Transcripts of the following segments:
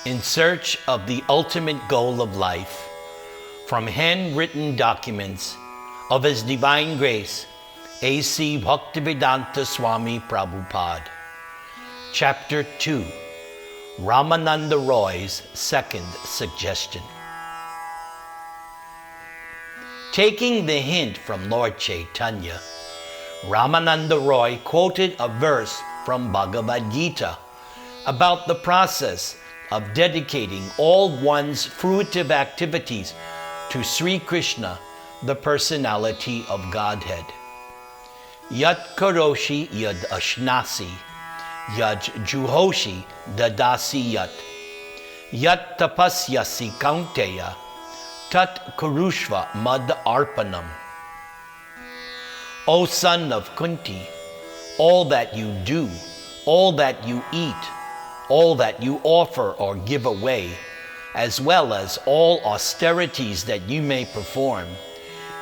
In Search of the Ultimate Goal of Life, from handwritten documents of His Divine Grace, A.C. Bhaktivedanta Swami Prabhupada. Chapter 2, Rämänanda Roy's Second Suggestion. Taking the hint from Lord Chaitanya, Rämänanda Roy quoted a verse from Bhagavad Gita about the process of dedicating all one's fruitive activities to Sri Krishna, the personality of Godhead. Yat karoshi yad ashnasi, yad juhoshi dadasi yat, yat tapasyasi kaunteya, tat kurushva mad arpanam. O son of Kunti, all that you do, all that you eat, all that you offer or give away, as well as all austerities that you may perform,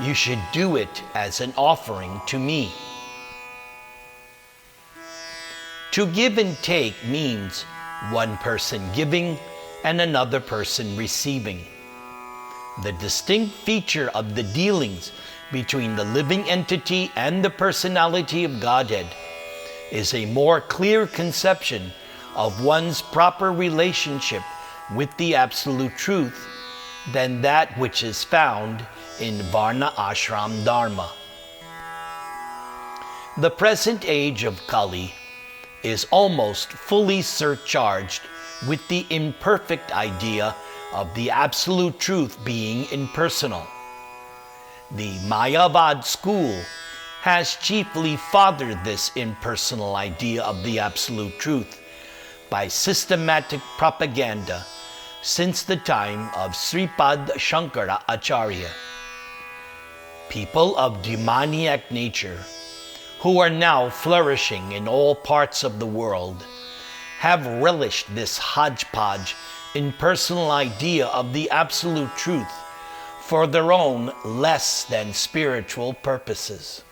you should do it as an offering to me. To give and take means one person giving and another person receiving. The distinct feature of the dealings between the living entity and the personality of Godhead is a more clear conception of one's proper relationship with the Absolute Truth than that which is found in Varna Ashram Dharma. The present age of Kali is almost fully surcharged with the imperfect idea of the Absolute Truth being impersonal. The Mayavad school has chiefly fathered this impersonal idea of the Absolute Truth by systematic propaganda since the time of Sripad Shankara Acharya. People of demoniac nature, who are now flourishing in all parts of the world, have relished this hodgepodge impersonal idea of the Absolute Truth for their own less than spiritual purposes.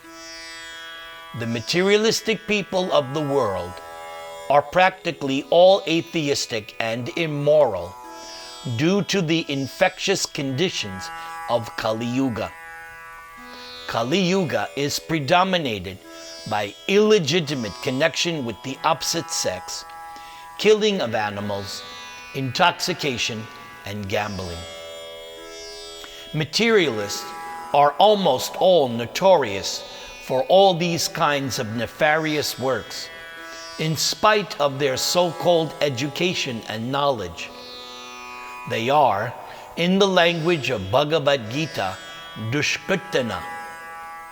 The materialistic people of the world are practically all atheistic and immoral due to the infectious conditions of Kali Yuga. Kali Yuga is predominated by illegitimate connection with the opposite sex, killing of animals, intoxication, and gambling. Materialists are almost all notorious for all these kinds of nefarious works, in spite of their so-called education and knowledge. They are, in the language of Bhagavad Gita, dushkritana,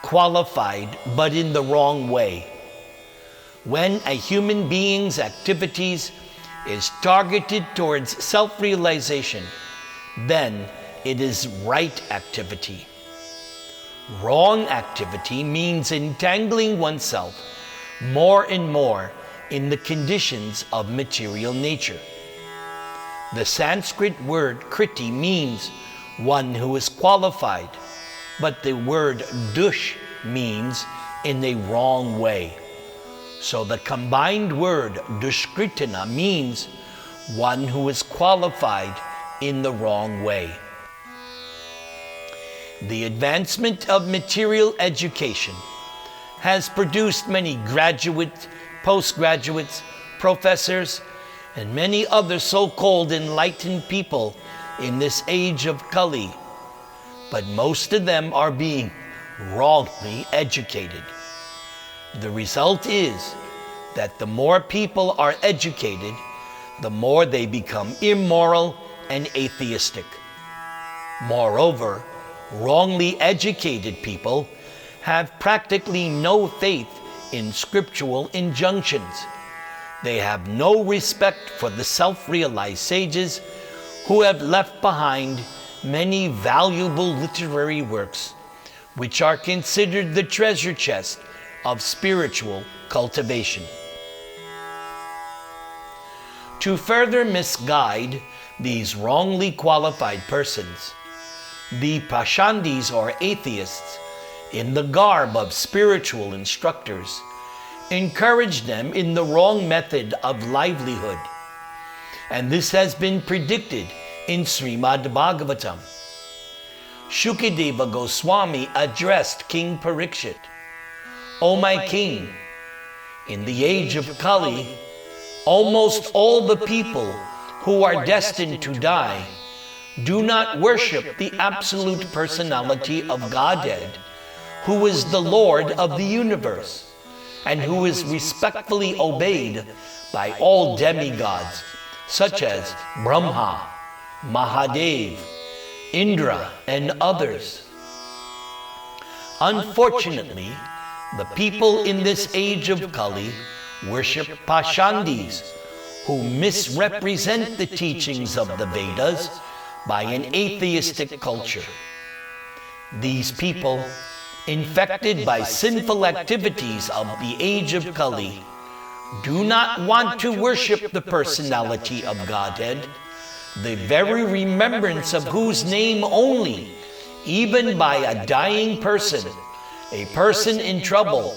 qualified but in the wrong way. When a human being's activities is targeted towards self-realization, then it is right activity. Wrong activity means entangling oneself more and more in the conditions of material nature. The Sanskrit word kriti means one who is qualified, but the word dush means in a wrong way. So the combined word dushkritana means one who is qualified in the wrong way. The advancement of material education has produced many graduates, postgraduates, professors, and many other so-called enlightened people in this age of Kali, but most of them are being wrongly educated. The result is that the more people are educated, the more they become immoral and atheistic. Moreover, wrongly educated people have practically no faith in scriptural injunctions. They have no respect for the self-realized sages who have left behind many valuable literary works, which are considered the treasure chest of spiritual cultivation. To further misguide these wrongly qualified persons, the Pashandis or atheists, in the garb of spiritual instructors, encourage them in the wrong method of livelihood and this has been predicted in Srimad Bhagavatam. Shukadeva Goswami addressed King Parikshit, "O my king, in the age of Kali, almost all the people who are destined to die do not worship the absolute personality of Godhead, who is the Lord of the universe, and who is respectfully obeyed by all demigods, such as Brahma, Mahadev, Indra, and others. Unfortunately, the people in this age of Kali worship Pashandis, who misrepresent the teachings of the Vedas by an atheistic culture. These people, infected by sinful activities of the age of Kali, do not want to worship the personality of Godhead, the very remembrance of whose name only, even by a dying person, a person in trouble,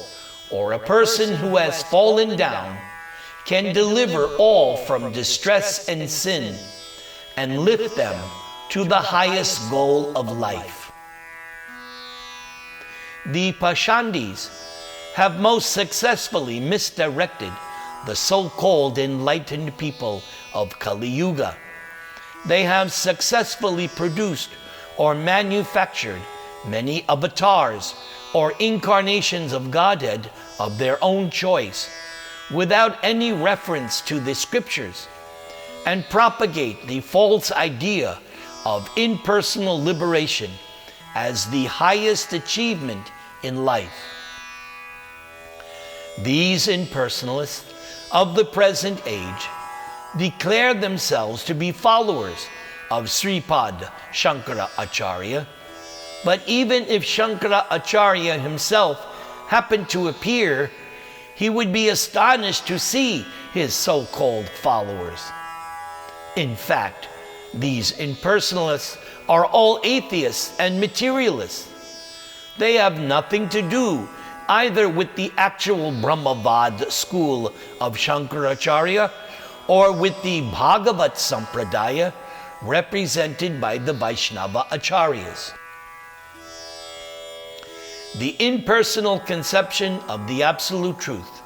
or a person who has fallen down, can deliver all from distress and sin, and lift them to the highest goal of life. The Pashandis have most successfully misdirected the so-called enlightened people of Kali Yuga. They have successfully produced or manufactured many avatars or incarnations of Godhead of their own choice, without any reference to the scriptures, and propagate the false idea of impersonal liberation as the highest achievement in life. These impersonalists of the present age declare themselves to be followers of Sripad Shankara Acharya, but even if Shankara Acharya himself happened to appear, he would be astonished to see his so-called followers. In fact, these impersonalists are all atheists and materialists. They have nothing to do either with the actual Brahmavad school of Shankaracharya or with the Bhagavat Sampradaya represented by the Vaishnava Acharyas. The impersonal conception of the Absolute Truth,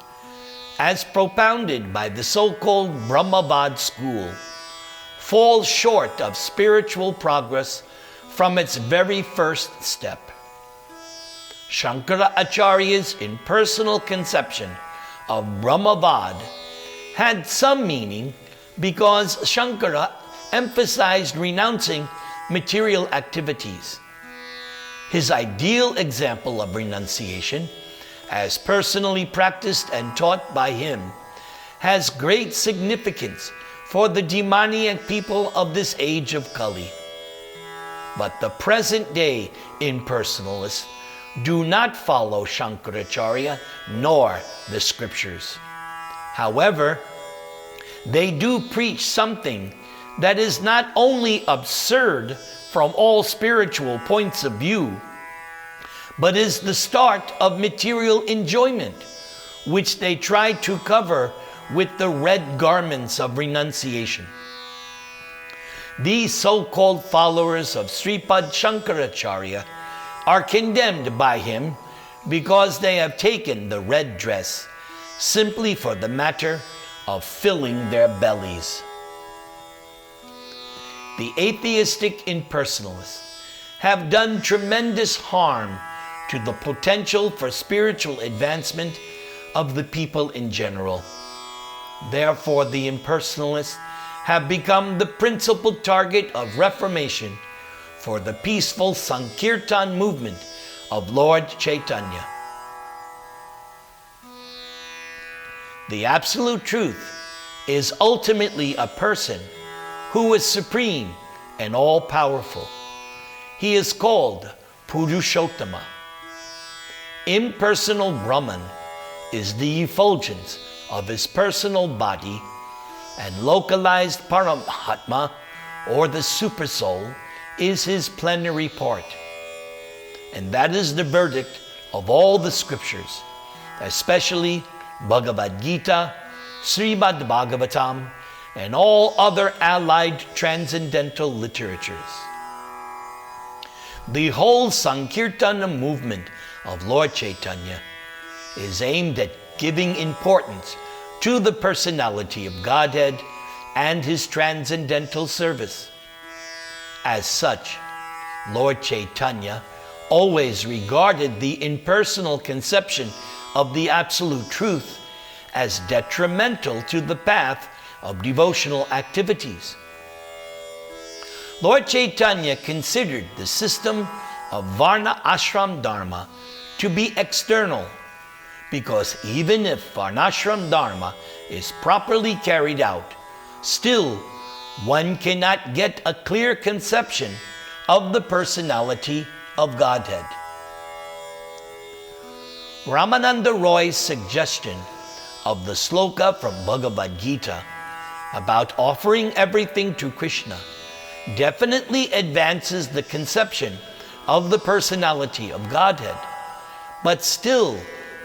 as propounded by the so-called Brahmavad school, falls short of spiritual progress from its very first step. Shankara Acharya's impersonal conception of Brahmavad had some meaning because Shankara emphasized renouncing material activities. His ideal example of renunciation, as personally practiced and taught by him, has great significance for the demoniac people of this age of Kali. But the present-day impersonalists do not follow Shankaracharya nor the scriptures. However, they do preach something that is not only absurd from all spiritual points of view, but is the start of material enjoyment, which they try to cover with the red garments of renunciation. These so-called followers of Sripad Shankaracharya are condemned by him because they have taken the red dress simply for the matter of filling their bellies. The atheistic impersonalists have done tremendous harm to the potential for spiritual advancement of the people in general. Therefore, the impersonalists have become the principal target of reformation for the peaceful Sankirtan movement of Lord Chaitanya. The Absolute Truth is ultimately a person who is supreme and all-powerful. He is called Purushottama. Impersonal Brahman is the effulgence of his personal body, and localized Paramatma, or the Supersoul, is his plenary part. And that is the verdict of all the scriptures, especially Bhagavad Gita, Srimad Bhagavatam, and all other allied transcendental literatures. The whole Sankirtana movement of Lord Chaitanya is aimed at giving importance to the personality of Godhead and his transcendental service. As such, Lord Chaitanya always regarded the impersonal conception of the Absolute Truth as detrimental to the path of devotional activities. Lord Chaitanya considered the system of Varna Ashram Dharma to be external, because even if Varnashram Dharma is properly carried out, still one cannot get a clear conception of the personality of Godhead. Rämänanda Roy's suggestion of the sloka from Bhagavad Gita about offering everything to Krishna definitely advances the conception of the personality of Godhead, but still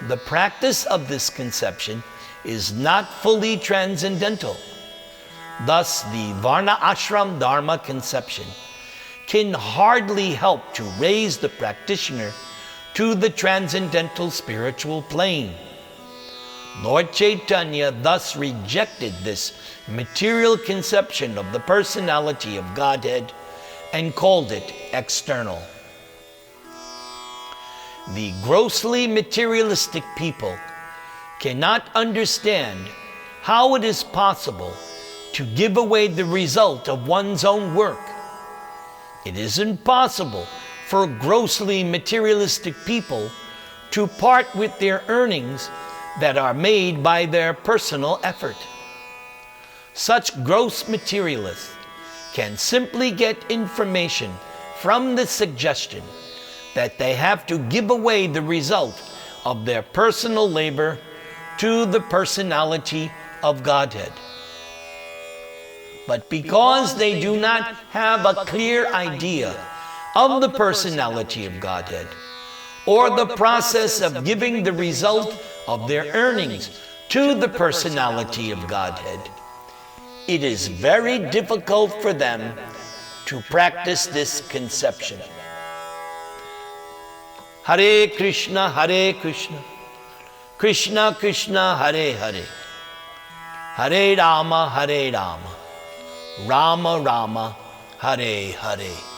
the practice of this conception is not fully transcendental. Thus, the Varna Ashram Dharma conception can hardly help to raise the practitioner to the transcendental spiritual plane. Lord Chaitanya thus rejected this material conception of the personality of Godhead and called it external. The grossly materialistic people cannot understand how it is possible to give away the result of one's own work. It is impossible for grossly materialistic people to part with their earnings that are made by their personal effort. Such gross materialists can simply get information from the suggestion that they have to give away the result of their personal labor to the personality of Godhead. But because they do not have a clear idea of the personality of Godhead, or the process of giving the result of their earnings to the personality of Godhead, it is very difficult for them to practice this conception. Hare Krishna, Krishna Krishna, Hare Hare, Hare Rama, Rama Rama, Hare Hare.